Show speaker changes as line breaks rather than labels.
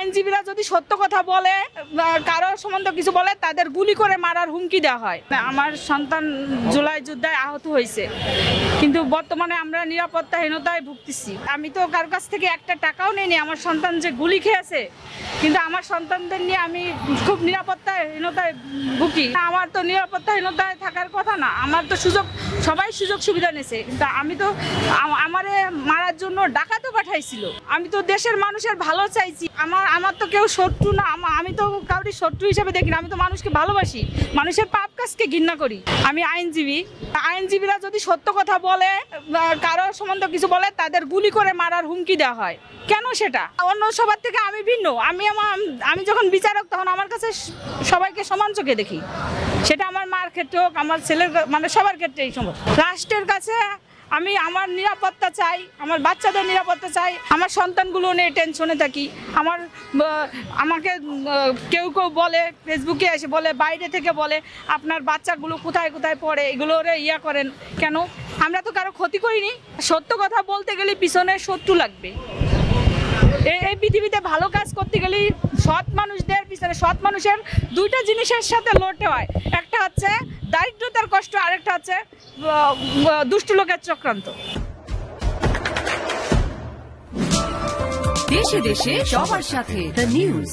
আইনজীবীরা যদি সত্য কথা বলে, কারো সম্বন্ধে কিছু বলে, তাদের গুলি করে মারার হুমকি দেওয়া হয়। আমার সন্তান জুলাই যুদ্ধে আহত হয়েছে, কিন্তু বর্তমানে আমরা নিরাপত্তাহীনতায় ভুগতেছি। আমি তো কারোর কাছ থেকে একটা টাকাও নেইনি। আমার সন্তান যে গুলি খেয়েছে, কিন্তু আমার সন্তানদের নিয়ে আমি খুব নিরাপত্তাহীনতায় ভুগি। আমার তো নিরাপত্তাহীনতায় থাকার কথা না। আমার তো সবাই সুযোগ সুবিধা নিয়েছে, কিন্তু আমি তো আমারে মারার জন্য ডাকাতও পাঠাইছিল। আমি তো দেশের মানুষের ভালো চাইছি। আমার তো কেউ শত্রু না। আমি তো কাউরি শত্রু হিসেবে দেখি না। আমি তো মানুষকে ভালোবাসি, মানুষের পাপ কাজকে ঘৃণা করি। আমি আইনজীবীরা যদি সত্য কথা বলে, কারো সম্বন্ধে কিছু বলে, তাদের গুলি করে মারার হুমকি দেওয়া হয়। কেন সেটা? অন্য সবার থেকে আমি ভিন্ন। আমি যখন বিচারক, তখন আমার কাছে সবাইকে সমান চোখে দেখি। সেটা আমার মার ক্ষেত্রে হোক, আমার ছেলের, মানে সবার ক্ষেত্রে। এই সময় রাষ্ট্রের কাছে আমি আমার নিরাপত্তা চাই, আমার বাচ্চাদের নিরাপত্তা চাই। আমার সন্তানগুলো নিয়ে টেনশনে থাকি। আমাকে কেউ বলে, ফেসবুকে এসে বলে, বাইরে থেকে বলে, আপনার বাচ্চাগুলো কোথায় কোথায় পড়ে, এগুলো ইয়া করেন কেন? আমরা তো কারো ক্ষতি করিনি। সত্য কথা বলতে গেলে পিছনে শত্রু লাগবে। এই পৃথিবীতে ভালো কাজ করতে গেলে সৎ মানুষদের পিছনে, সৎ মানুষের দুইটা জিনিসের সাথে লড়তে হয়। একটা হচ্ছে দারিদ্রতার কষ্ট, আরেকটা হচ্ছে দুষ্ট লোকের চক্রান্ত।
দেশে দেশে সবার সাথে দ্য নিউজ।